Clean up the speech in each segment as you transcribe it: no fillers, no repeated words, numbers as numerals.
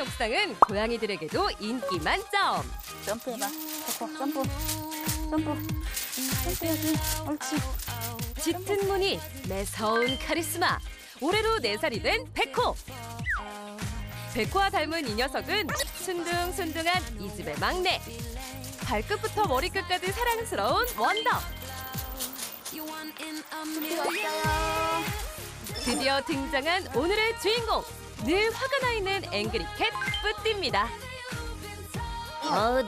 옥상은 고양이들에게도 인기 만점. 점프해봐. 됐고, 점프. 점프해야지. 옳지. 짙은 무늬, 매서운 카리스마. 올해로 4살이 된 백호. 백호와 닮은 이 녀석은 순둥순둥한 이 집의 막내. 발끝부터 머리끝까지 사랑스러운 원더. 드디어 등장한 오늘의 주인공. 늘 화가 나 있는 앵그리캣 뿌띠입니다.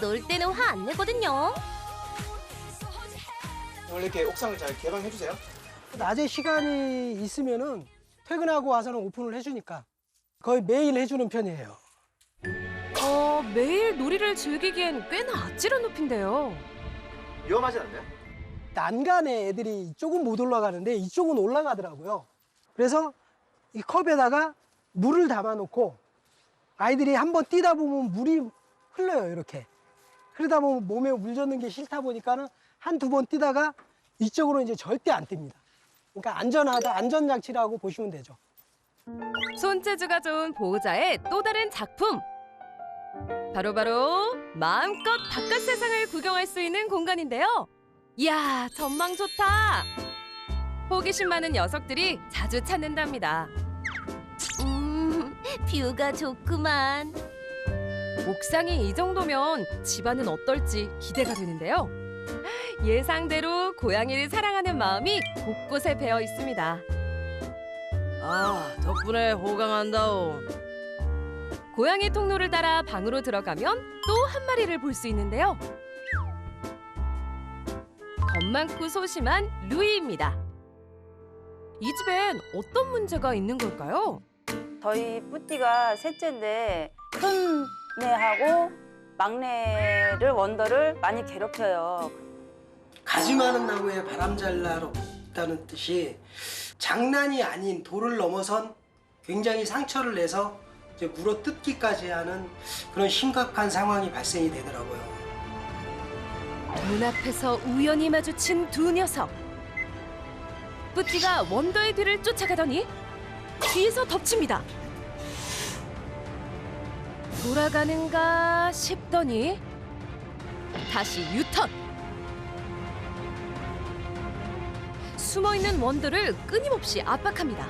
놀 때는 화 안 내거든요. 원래 이렇게 옥상을 잘 개방해 주세요? 낮에 시간이 있으면은 퇴근하고 와서는 오픈을 해주니까 거의 매일 해주는 편이에요. 매일 놀이를 즐기기엔 꽤나 아찔한 높인데요. 위험하지 않나요? 난간에 애들이 이쪽은 못 올라가는데 이쪽은 올라가더라고요. 그래서 이 컵에다가 물을 담아놓고 아이들이 한번 뛰다 보면 물이 흘러요, 이렇게. 그러다 보면 몸에 물 젖는 게 싫다 보니까는 한두 번 뛰다가 이쪽으로 이제 절대 안 뜁니다. 그러니까 안전하다, 안전장치라고 보시면 되죠. 손재주가 좋은 보호자의 또 다른 작품. 바로 마음껏 바깥 세상을 구경할 수 있는 공간인데요. 이야, 전망 좋다. 호기심 많은 녀석들이 자주 찾는답니다. 뷰가 좋구만. 옥상이 이 정도면 집안은 어떨지 기대가 되는데요. 예상대로 고양이를 사랑하는 마음이 곳곳에 배어 있습니다. 덕분에 호강한다오. 고양이 통로를 따라 방으로 들어가면 또 한 마리를 볼 수 있는데요. 겁 많고 소심한 루이입니다. 이 집엔 어떤 문제가 있는 걸까요? 저희 뿌띠가 셋째인데 큰 애하고 막내를 원더를 많이 괴롭혀요. 가지 많은 나무에 바람 잘 날없다는 뜻이 장난이 아닌 도를 넘어선 굉장히 상처를 내서 이제 물어 뜯기까지 하는 그런 심각한 상황이 발생이 되더라고요. 눈앞에서 우연히 마주친 두 녀석. 뿌띠가 원더의 뒤를 쫓아가더니 뒤에서 덮칩니다. 돌아가는가 싶더니 다시 유턴. 숨어있는 원더를 끊임없이 압박합니다.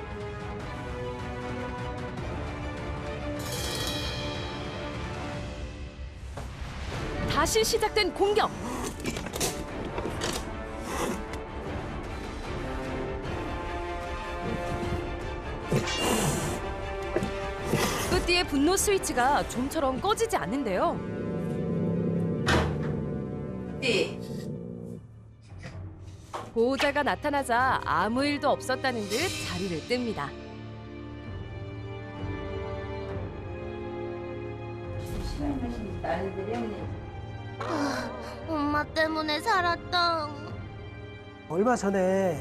다시 시작된 공격. 뿌띠의 분노 스위치가 좀처럼 꺼지지 않는데요. 뿌띠. 보호자가 나타나자 아무 일도 없었다는 듯 자리를 뜹니다. 엄마 때문에 살았다. 얼마 전에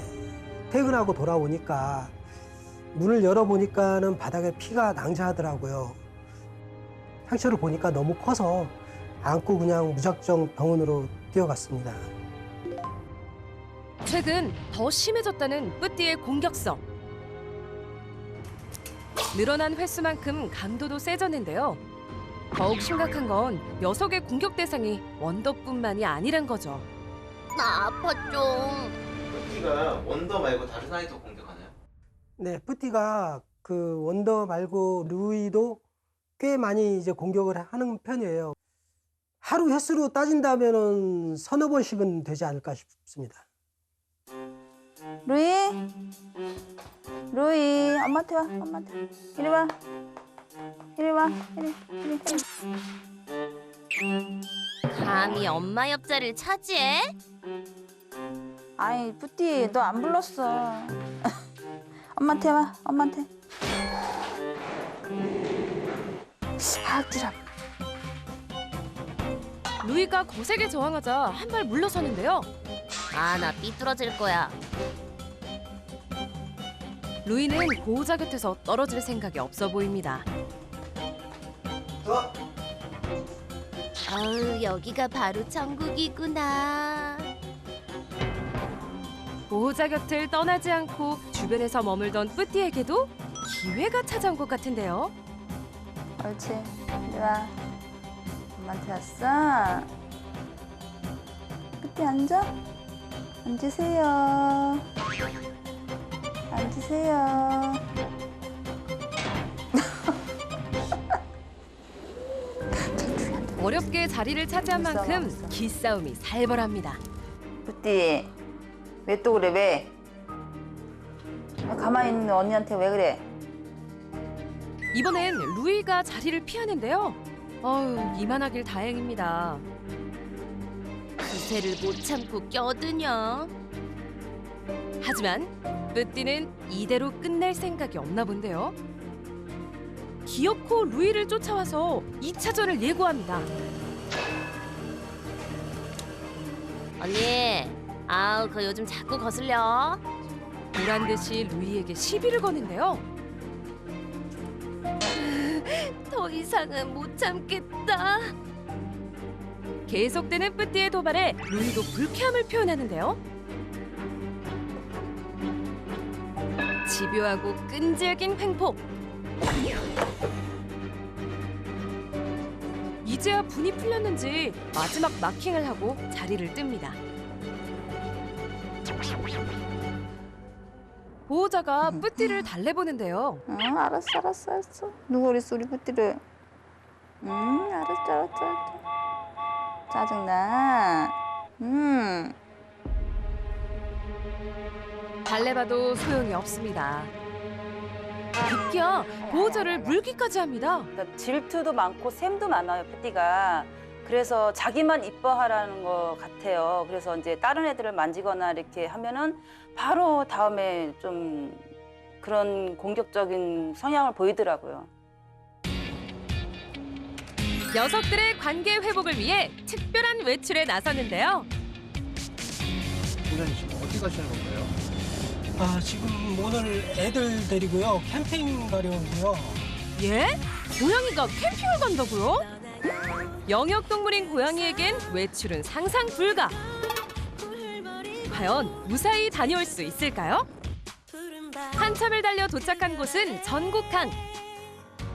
퇴근하고 돌아오니까 문을 열어보니까는 바닥에 피가 낭자하더라고요. 상처를 보니까 너무 커서 안고 그냥 무작정 병원으로 뛰어갔습니다. 최근 더 심해졌다는 뿌띠의 공격성. 늘어난 횟수만큼 강도도 세졌는데요. 더욱 심각한 건 녀석의 공격 대상이 원더뿐만이 아니란 거죠. 나 아파 좀. 뿌띠가 원더 말고 다른 아이도 공격하나요? 네, 뿌띠가 그 원더 말고 루이도 꽤 많이 이제 공격을 하는 편이에요. 하루 횟수로 따진다면은 서너 번씩은 되지 않을까 싶습니다. 루이. 엄마한테 와. 엄마한테. 이리 와. 감히 엄마 옆자리를 차지해? 아이, 뿌띠, 너 안 불렀어. 엄마한테 와. 엄마한테. 아찔아. 루이가 거세게 저항하자 한 발 물러서는데요. 나 삐뚤어질 거야. 루이는 보호자 곁에서 떨어질 생각이 없어 보입니다. 여기가 바로 천국이구나. 보호자 곁을 떠나지 않고 주변에서 머물던 뿌띠에게도 기회가 찾아온 것 같은데요. 옳지. 이리 와. 엄마한테 왔어? 그때 앉아? 앉으세요. 앉으세요. 어렵게 자리를 차지한 만큼 있어. 기싸움이 살벌합니다. 뿌띠, 왜 또 그래, 왜? 왜 가만히 있는 언니한테 왜 그래? 이번엔 루이가 자리를 피하는데요. 어휴, 이만하길 다행입니다. 기세를 못 참고 껴드냐? 하지만 뿌띠는 이대로 끝낼 생각이 없나 본데요. 기어코 루이를 쫓아와서 2차전을 예고합니다. 언니, 아우 그 요즘 자꾸 거슬려. 보란 듯이 루이에게 시비를 거는데요. 더 이상은 못 참겠다. 계속되는 뿌띠의 도발에 루이도 불쾌함을 표현하는데요. 집요하고 끈질긴 횡포. 이제야 분이 풀렸는지 마지막 마킹을 하고 자리를 뜹니다. 보호자가 뿌띠를 달래보는데요. 응, 알았어. 누구 그랬어, 우리 뿌띠를? 알았어. 짜증나. 달래봐도 소용이 없습니다. 급기야 보호자를 물기까지 합니다. 그러니까 질투도 많고 샘도 많아요, 뿌띠가. 그래서 자기만 이뻐하라는 것 같아요. 그래서 이제 다른 애들을 만지거나 이렇게 하면은 바로 다음에 좀 그런 공격적인 성향을 보이더라고요. 녀석들의 관계 회복을 위해 특별한 외출에 나섰는데요. 공장님 지금 어디 가시는 건가요? 아, 지금 오늘 애들 데리고요. 캠핑 가려고요. 예? 고양이가 캠핑을 간다고요? 영역동물인 고양이에겐 외출은 상상 불가. 과연 무사히 다녀올 수 있을까요? 한참을 달려 도착한 곳은 전국항.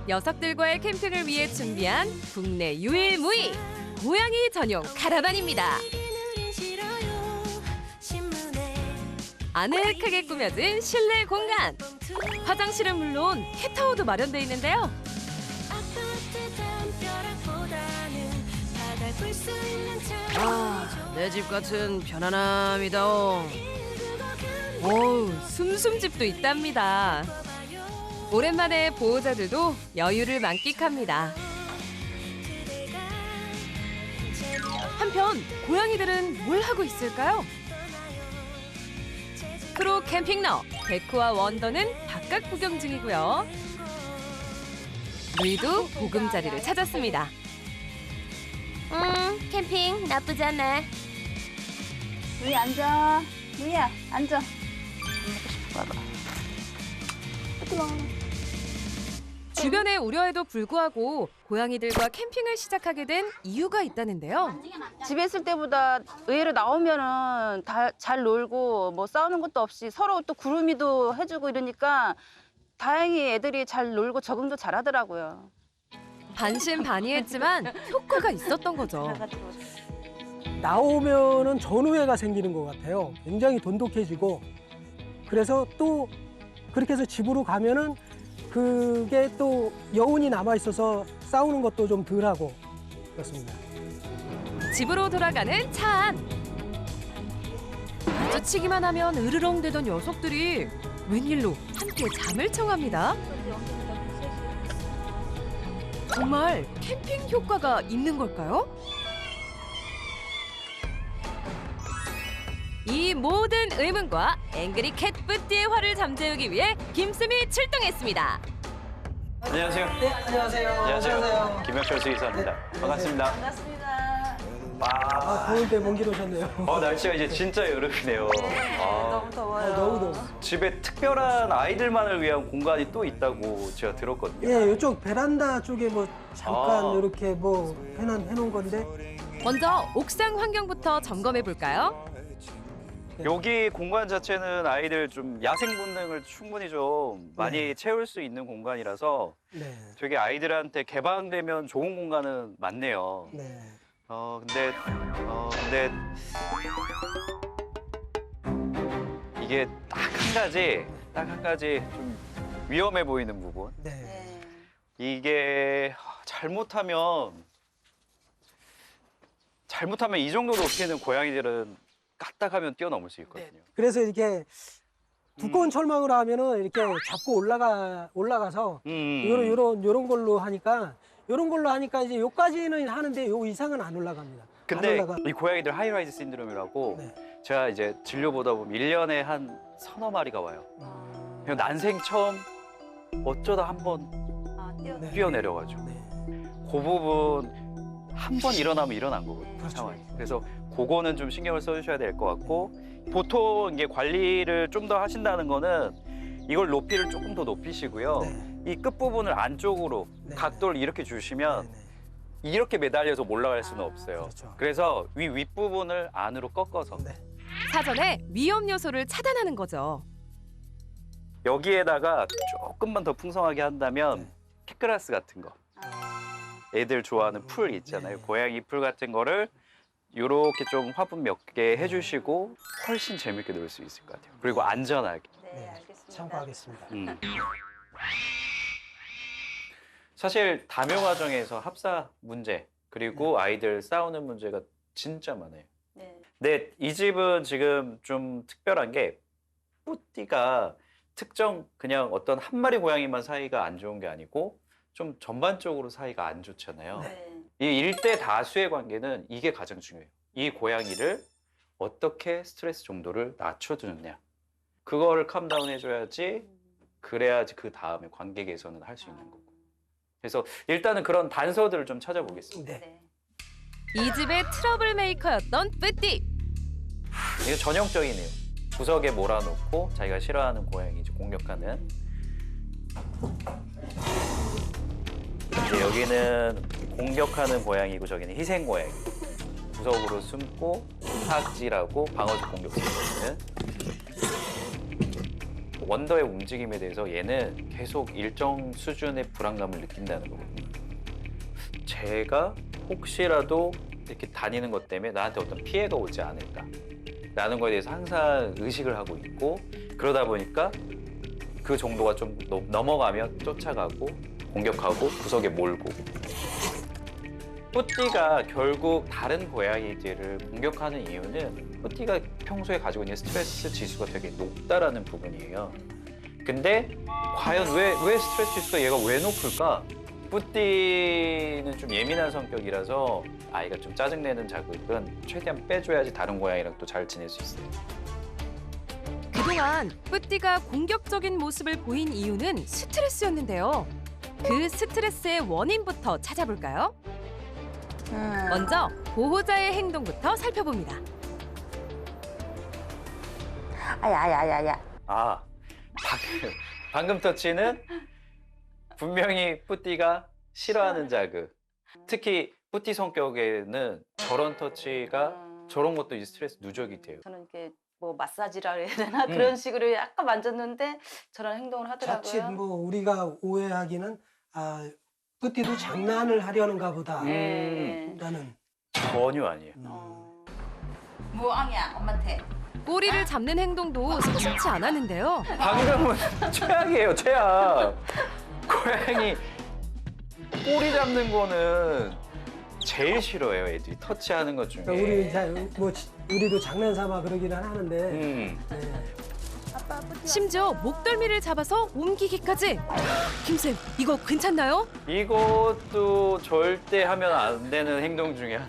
녀석들과의 캠핑을 위해 준비한 국내 유일무이 고양이 전용 카라반입니다. 아늑하게 꾸며진 실내 공간. 화장실은 물론 캣타워도 마련돼 있는데요. 내 집 같은 편안함이다오. 어우, 숨숨집도 있답니다. 오랜만에 보호자들도 여유를 만끽합니다. 한편 고양이들은 뭘 하고 있을까요? 프로 캠핑러 데코와 원더는 바깥 구경 중이고요. 루이도 보금자리를 찾았습니다. 캠핑 나쁘지 않네. 루이 앉아. 루이야, 앉아. 먹고 싶어 봐봐. 뿌띠 먹어. 주변의 우려에도 불구하고 고양이들과 캠핑을 시작하게 된 이유가 있다는데요. 집에 있을 때보다 의외로 나오면은 다 잘 놀고 뭐 싸우는 것도 없이 서로 또 구루미도 해주고 이러니까 다행히 애들이 잘 놀고 적응도 잘하더라고요. 반신반의했지만 효과가 있었던 거죠. 나오면은 전우애가 생기는 것 같아요. 굉장히 돈독해지고 그래서 또 그렇게 해서 집으로 가면은 그게 또 여운이 남아 있어서 싸우는 것도 좀 덜하고 그렇습니다. 집으로 돌아가는 차 안. 마주치기만 하면 으르렁대던 녀석들이 웬일로 함께 잠을 청합니다. 정말 캠핑 효과가 있는 걸까요? 이 모든 의문과 앵그리 캣 뿌띠의 화를 잠재우기 위해 김쌤이 출동했습니다. 안녕하세요. 네, 안녕하세요. 안녕하세요. 김혁철 수의사입니다. 반갑습니다. 반갑습니다. 아, 더운데 먼 길 오셨네요. 날씨가 이제 진짜 여름이네요. 너무 더워요. 너무 더워. 집에 특별한 아이들만을 위한 공간이 또 있다고 제가 들었거든요. 예, 이쪽 베란다 쪽에 뭐 잠깐 아. 이렇게 뭐 해놓은 건데 먼저 옥상 환경부터 점검해 볼까요? 여기 공간 자체는 아이들 좀 야생 본능을 충분히 좀 많이 네. 채울 수 있는 공간이라서 네. 되게 아이들한테 개방되면 좋은 공간은 많네요. 네. 근데 이게 딱 한 가지 좀 위험해 보이는 부분. 네. 네. 이게 잘못하면 이 정도 높이는 고양이들은 까딱하면 뛰어넘을 수 있거든요. 그래서 이렇게 두꺼운 철망으로 하면은 이렇게 잡고 올라가서 요런 걸로 하니까 이제 요까지는 하는데 요 이상은 안 올라갑니다. 근데 안 올라가. 이 고양이들 하이라이즈 신드롬이라고 네. 제가 이제 진료 보다 보면 1년에 한 서너 마리가 와요. 그냥 난생 처음 어쩌다 한 번 네. 뛰어내려가지고 네. 그 부분 한 번 일어나면 일어난 거거든요. 그렇죠. 상황이. 그래서 그거는 좀 신경을 써주셔야 될 것 같고 보통 이게 관리를 좀 더 하신다는 거는 이걸 높이를 조금 더 높이시고요. 네. 이 끝부분을 안쪽으로 네. 각도를 이렇게 주시면 네, 네. 이렇게 매달려서 올라갈 수는 없어요. 그렇죠. 그래서 윗부분을 안으로 꺾어서 네. 사전에 위험 요소를 차단하는 거죠. 여기에다가 조금만 더 풍성하게 한다면 네. 캣그라스 같은 거 애들 좋아하는 풀 있잖아요. 네. 고양이 풀 같은 거를 요렇게 좀 화분 몇 개 해주시고 훨씬 재밌게 놀 수 있을 것 같아요. 그리고 안전하게. 네, 알겠습니다. 참고하겠습니다. 사실 담요 과정에서 합사 문제 그리고 아이들 싸우는 문제가 진짜 많아요. 네. 근데 이 집은 지금 좀 특별한 게 뿌띠가 특정 그냥 어떤 한 마리 고양이만 사이가 안 좋은 게 아니고 좀 전반적으로 사이가 안 좋잖아요. 네. 이 일대 다수의 관계는 이게 가장 중요해요. 이 고양이를 어떻게 스트레스 정도를 낮춰주느냐. 그거를 캄다운 해줘야지 그래야지 그 다음에 관계 개선은 할 수 있는 거고. 그래서 일단은 그런 단서들을 좀 찾아보겠습니다. 네. 네. 이 집의 트러블 메이커였던 뿌띠. 이게 전형적이네요. 구석에 몰아놓고 자기가 싫어하는 고양이 이제 공격하는. 이제 여기는 공격하는 고양이고 저기는 희생 고양이. 구석으로 숨고 삭질하고 방어적 공격수거든요. 원더의 움직임에 대해서 얘는 계속 일정 수준의 불안감을 느낀다는 거거든요. 제가 혹시라도 이렇게 다니는 것 때문에 나한테 어떤 피해가 오지 않을까 라는 거에 대해서 항상 의식을 하고 있고 그러다 보니까 그 정도가 좀 넘어가면 쫓아가고 공격하고 구석에 몰고 뿌띠가 결국 다른 고양이들을 공격하는 이유는 뿌띠가 평소에 가지고 있는 스트레스 지수가 되게 높다라는 부분이에요. 근데 과연 왜 스트레스 지수가 얘가 왜 높을까? 뿌띠는 좀 예민한 성격이라서 아이가 좀 짜증내는 자극은 최대한 빼줘야지 다른 고양이랑 또 잘 지낼 수 있어요. 그동안 뿌띠가 공격적인 모습을 보인 이유는 스트레스였는데요. 그 스트레스의 원인부터 찾아볼까요? 먼저 보호자의 행동부터 살펴봅니다. 아야야야야. 아, 방금 터치는 분명히 뿌띠가 싫어하는 자극. 특히 뿌띠 성격에는 저런 터치가 저런 것도 이제 스트레스 누적이 돼요. 저는 이렇게 뭐 마사지라 해야 되나 그런 식으로 약간 만졌는데 저런 행동을 하더라고요. 자칫 뭐 우리가 오해하기는 뿌띠도 장난을 하려는가 보다. 네. 라는. 전혀 아니에요. 뭐하냐 엄마한테. 꼬리를 잡는 행동도 서슴지 않았는데요. 방금은 최악이에요, 최악. 고양이 꼬리 잡는 거는 제일 싫어해요, 애들이. 터치하는 것 중에. 그러니까 우리도 장난삼아 그러기는 하는데. 음. 네. 심지어 목덜미를 잡아서 옮기기까지. 김쌤, 이거 괜찮나요? 이것도 절대 하면 안 되는 행동 중에 하나.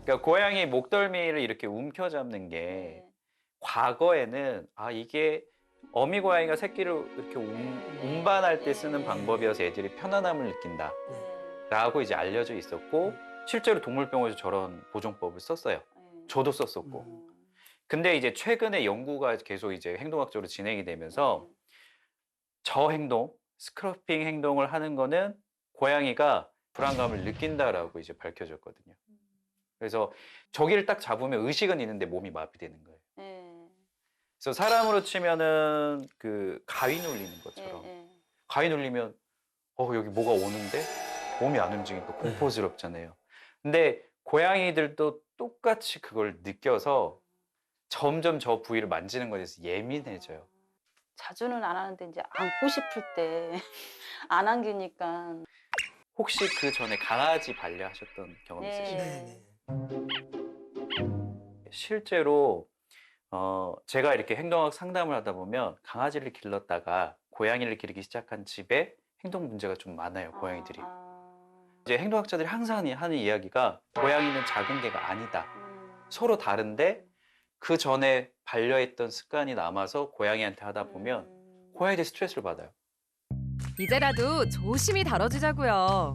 그러니까 고양이 목덜미를 이렇게 움켜잡는 게 과거에는 이게 어미 고양이가 새끼를 이렇게 운반할 때 쓰는 방법이어서 애들이 편안함을 느낀다 라고 이제 알려져 있었고 실제로 동물병원에서 저런 보정법을 썼어요. 저도 썼었고. 근데 이제 최근에 연구가 계속 이제 행동학적으로 진행이 되면서 저 행동, 스크러핑 행동을 하는 거는 고양이가 불안감을 느낀다라고 이제 밝혀졌거든요. 그래서 저기를 딱 잡으면 의식은 있는데 몸이 마비되는 거예요. 그래서 사람으로 치면은 그 가위 눌리는 것처럼 예, 예. 가위 눌리면 여기 뭐가 오는데 몸이 안 움직이니까 공포스럽잖아요. 근데 고양이들도 똑같이 그걸 느껴서 점점 저 부위를 만지는 것에 대해서 예민해져요. 자주는 안 하는데 이제 안고 싶을 때 안 안기니까. 혹시 그 전에 강아지 반려하셨던 경험 네. 있으신가요? 네네. 실제로 제가 이렇게 행동학 상담을 하다 보면 강아지를 길렀다가 고양이를 기르기 시작한 집에 행동 문제가 좀 많아요, 고양이들이. 이제 행동학자들이 항상 하는 이야기가 고양이는 작은 개가 아니다. 서로 다른데 그 전에 반려했던 습관이 남아서 고양이한테 하다 보면 고양이들이 스트레스를 받아요. 이제라도 조심히 다뤄주자고요.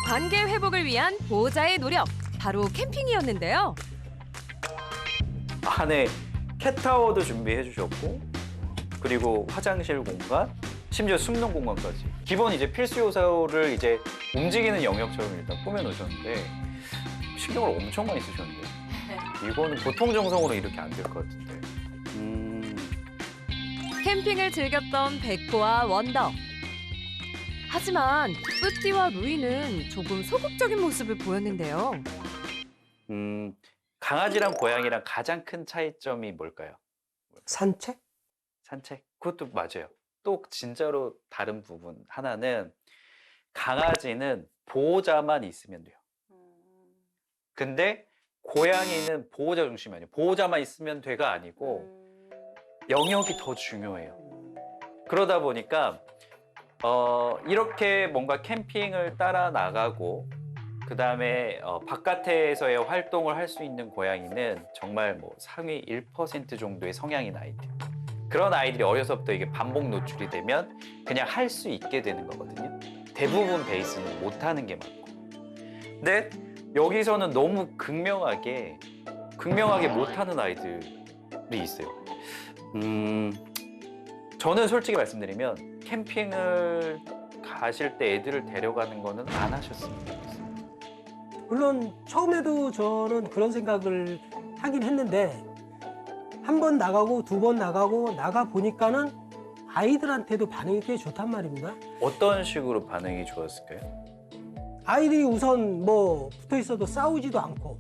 관계 회복을 위한 보호자의 노력, 바로 캠핑이었는데요. 안에 캣타워도 준비해 주셨고 그리고 화장실 공간, 심지어 숨는 공간까지. 기본 이제 필수 요소를 이제 움직이는 영역처럼 일단 꾸며 놓으셨는데 신경을 엄청 많이 쓰셨는데 이거는 보통 정성으로 이렇게 안 될 것 같은데. 캠핑을 즐겼던 백호와 원더. 하지만 뿌띠와 루이는 조금 소극적인 모습을 보였는데요. 강아지랑 고양이랑 가장 큰 차이점이 뭘까요? 산책? 산책? 그것도 맞아요. 또 진짜로 다른 부분 하나는 강아지는 보호자만 있으면 돼요. 근데 고양이는 보호자 중심이 아니에요. 보호자만 있으면 돼가 아니고 영역이 더 중요해요. 그러다 보니까 이렇게 뭔가 캠핑을 따라 나가고 그다음에 바깥에서의 활동을 할 수 있는 고양이는 정말 뭐 상위 1% 정도의 성향인 아이들. 그런 아이들이 어려서부터 이게 반복 노출이 되면 그냥 할 수 있게 되는 거거든요. 대부분 베이스는 못하는 게 많고. 근데 여기서는 너무 극명하게 못하는 아이들이 있어요. 저는 솔직히 말씀드리면 캠핑을 가실 때 애들을 데려가는 거는 안 하셨으면 좋겠어요. 물론 처음에도 저는 그런 생각을 하긴 했는데 한 번 나가고 두 번 나가고 나가 보니까는 아이들한테도 반응이 꽤 좋단 말입니다. 어떤 식으로 반응이 좋았을까요? 아이들이 우선 뭐 붙어 있어도 싸우지도 않고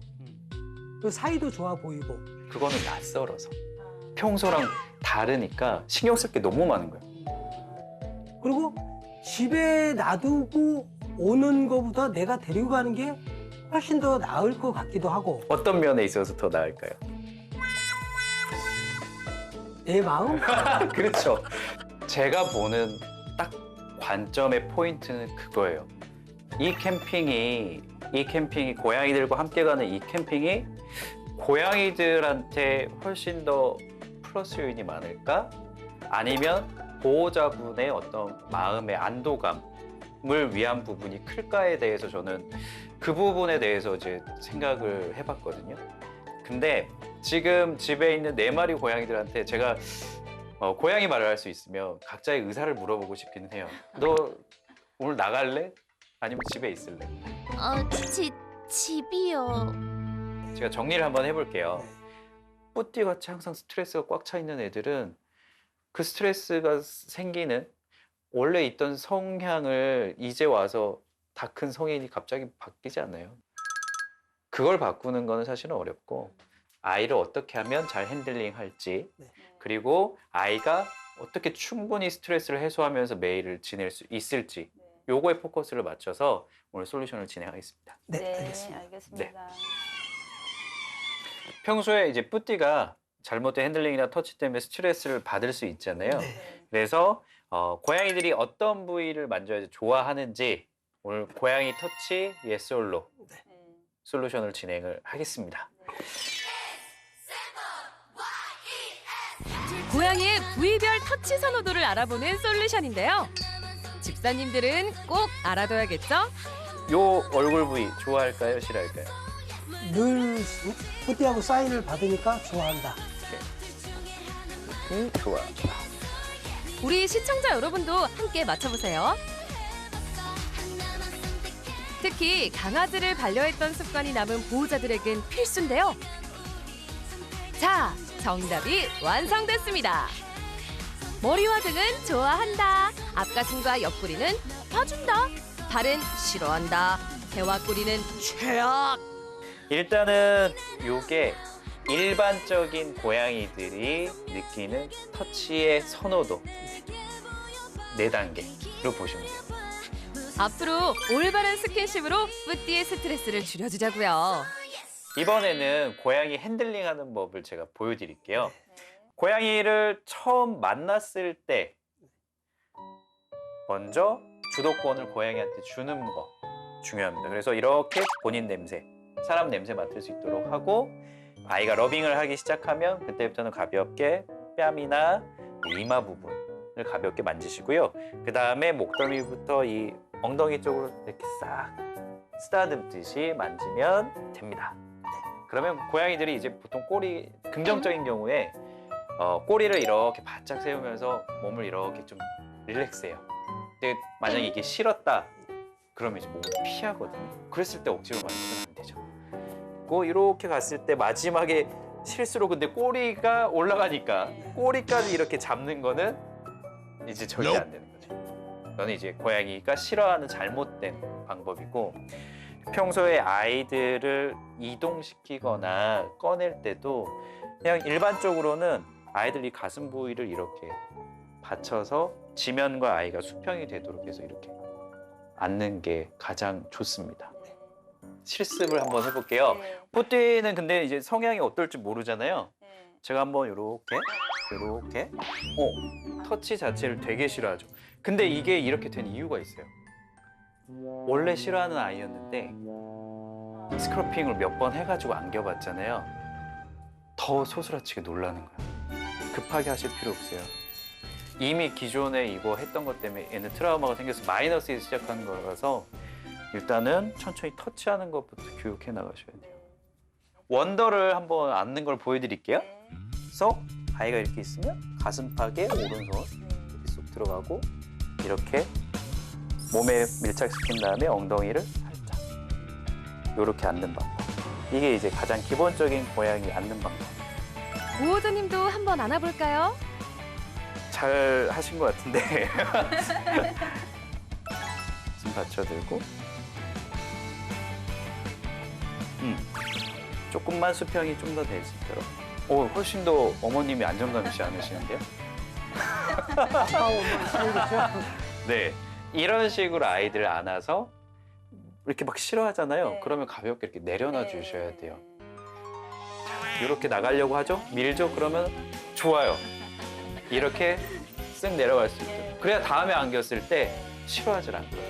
그 사이도 좋아 보이고. 그거는 낯설어서. 평소랑 다르니까 신경 쓸 게 너무 많은 거예요. 그리고 집에 놔두고 오는 것보다 내가 데리고 가는 게 훨씬 더 나을 것 같기도 하고. 어떤 면에 있어서 더 나을까요? 내 마음? 그렇죠. 제가 보는 딱 관점의 포인트는 그거예요. 이 캠핑이 고양이들과 함께 가는 이 캠핑이 고양이들한테 훨씬 더 플러스 요인이 많을까? 아니면 보호자분의 어떤 마음의 안도감을 위한 부분이 클까에 대해서 저는 그 부분에 대해서 이제 생각을 해봤거든요. 근데 지금 집에 있는 4마리 고양이들한테 제가 고양이 말을 할 수 있으면 각자의 의사를 물어보고 싶기는 해요. 너 오늘 나갈래? 아니면 집에 있을래? 집이요. 제가 정리를 한번 해볼게요. 뿌띠같이 항상 스트레스가 꽉 차 있는 애들은 그 스트레스가 생기는 원래 있던 성향을 이제 와서 다 큰 성인이 갑자기 바뀌지 않아요. 그걸 바꾸는 거는 사실은 어렵고 아이를 어떻게 하면 잘 핸들링 할지 그리고 아이가 어떻게 충분히 스트레스를 해소하면서 매일을 지낼 수 있을지 요거에 포커스를 맞춰서 오늘 솔루션을 진행하겠습니다. 네, 알겠습니다. 알겠습니다. 평소에 이제 뿌띠가 잘못된 핸들링이나 터치 때문에 스트레스를 받을 수 있잖아요. 네. 그래서 고양이들이 어떤 부위를 만져야 좋아하는지 오늘 고양이 터치 예솔로 솔루션을 진행을 하겠습니다. 고양이의 부위별 터치 선호도를 알아보는 솔루션인데요. 집사님들은 꼭 알아둬야겠죠? 요 얼굴 부위 좋아할까요? 싫어할까요? 늘 뿌띠하고 사인을 받으니까 좋아한다. 좋아. 우리 시청자 여러분도 함께 맞춰보세요. 특히 강아지를 반려했던 습관이 남은 보호자들에겐 필수인데요. 자, 정답이 완성됐습니다. 머리와 등은 좋아한다. 앞가슴과 옆구리는 펴준다. 발은 싫어한다. 배와 꼬리는 최악. 일단은 요게 일반적인 고양이들이 느끼는 터치의 선호도 4단계로 보시면 돼요. 앞으로 올바른 스킨십으로 뿌띠의 스트레스를 줄여주자고요. 이번에는 고양이 핸들링하는 법을 제가 보여드릴게요. 고양이를 처음 만났을 때 먼저 주도권을 고양이한테 주는 거 중요합니다. 그래서 이렇게 본인 냄새, 사람 냄새 맡을 수 있도록 하고 아이가 러빙을 하기 시작하면 그때부터는 가볍게 뺨이나 이마 부분을 가볍게 만지시고요. 그 다음에 목덜미부터 이 엉덩이 쪽으로 이렇게 싹 쓰다듬듯이 만지면 됩니다. 그러면 고양이들이 이제 보통 꼬리, 긍정적인 경우에 꼬리를 이렇게 바짝 세우면서 몸을 이렇게 좀 릴렉스해요. 근데 만약에 이게 싫었다, 그러면 이제 몸을 피하거든요. 그랬을 때 억지로 만지면 안 되죠. 그리고 이렇게 갔을 때 마지막에 실수로 근데 꼬리가 올라가니까 꼬리까지 이렇게 잡는 거는 이제 절대 안 되는 거죠. 그거는 이제 고양이가 싫어하는 잘못된 방법이고, 평소에 아이들을 이동시키거나 꺼낼 때도 그냥 일반적으로는 아이들이 가슴 부위를 이렇게 받쳐서 지면과 아이가 수평이 되도록 해서 이렇게 앉는 게 가장 좋습니다. 실습을 한번 해볼게요. 네. 뿌띠는 근데 이제 성향이 어떨지 모르잖아요. 네. 제가 한번 이렇게 터치 자체를 되게 싫어하죠. 근데 이게 이렇게 된 이유가 있어요. 원래 싫어하는 아이였는데 스크러핑을 몇 번 해가지고 안겨봤잖아요. 더 소스라치게 놀라는 거예요. 급하게 하실 필요 없어요. 이미 기존에 이거 했던 것 때문에 얘는 트라우마가 생겨서 마이너스에서 시작하는 거라서 일단은 천천히 터치하는 것부터 교육해 나가셔야 돼요. 원더를 한번 앉는 걸 보여드릴게요. 네. 그래서 아이가 이렇게 있으면 가슴팍에 오른손 이렇게 쏙 들어가고 이렇게 몸에 밀착시킨 다음에 엉덩이를 살짝 이렇게 앉는 방법. 이게 이제 가장 기본적인 고양이 앉는 방법. 보호자님도 한번 안아볼까요? 잘 하신 것 같은데. 숨 받쳐들고. 조금만 수평이 좀 더 될 수 있도록. 훨씬 더 어머님이 안정감 있지 않으시는데요? 네. 이런 식으로 아이들을 안아서 이렇게 막 싫어하잖아요. 네. 그러면 가볍게 이렇게 내려놔 네. 주셔야 돼요. 이렇게 나가려고 하죠? 밀죠? 그러면 좋아요. 이렇게 쓱 내려갈 수 있도록. 그래야 다음에 안겼을 때 싫어하질 않고요.